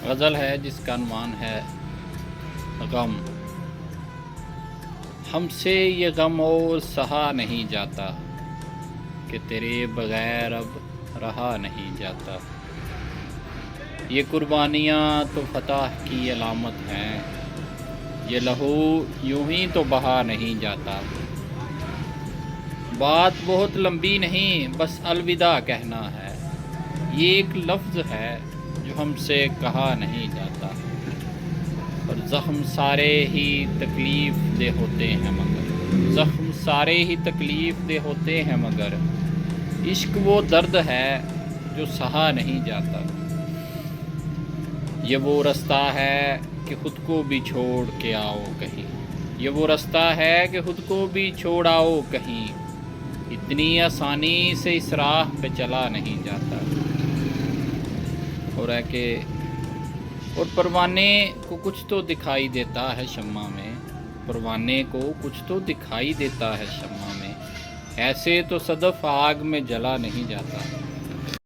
غزل ہے جس کا عنوان ہے غم۔ ہم سے یہ غم اور سہا نہیں جاتا کہ تیرے بغیر اب رہا نہیں جاتا۔ یہ قربانیاں تو فتح کی علامت ہیں، یہ لہو یوں ہی تو بہا نہیں جاتا۔ بات بہت لمبی نہیں، بس الوداع کہنا ہے، یہ ایک لفظ ہے جو ہم سے کہا نہیں جاتا۔ اور زخم سارے ہی تکلیف دہ ہوتے ہیں مگر، زخم سارے ہی تکلیف دہ ہوتے ہیں مگر، عشق وہ درد ہے جو سہا نہیں جاتا۔ یہ وہ رستہ ہے کہ خود کو بھی چھوڑ کے آؤ کہیں، یہ وہ رستہ ہے کہ خود کو بھی چھوڑ آؤ کہیں، اتنی آسانی سے اس راہ پہ چلا نہیں جاتا۔ اور ہے کہ اور پروانے کو کچھ تو دکھائی دیتا ہے شمع میں، پروانے کو کچھ تو دکھائی دیتا ہے شمع میں، ایسے تو صدف آگ میں جلا نہیں جاتا۔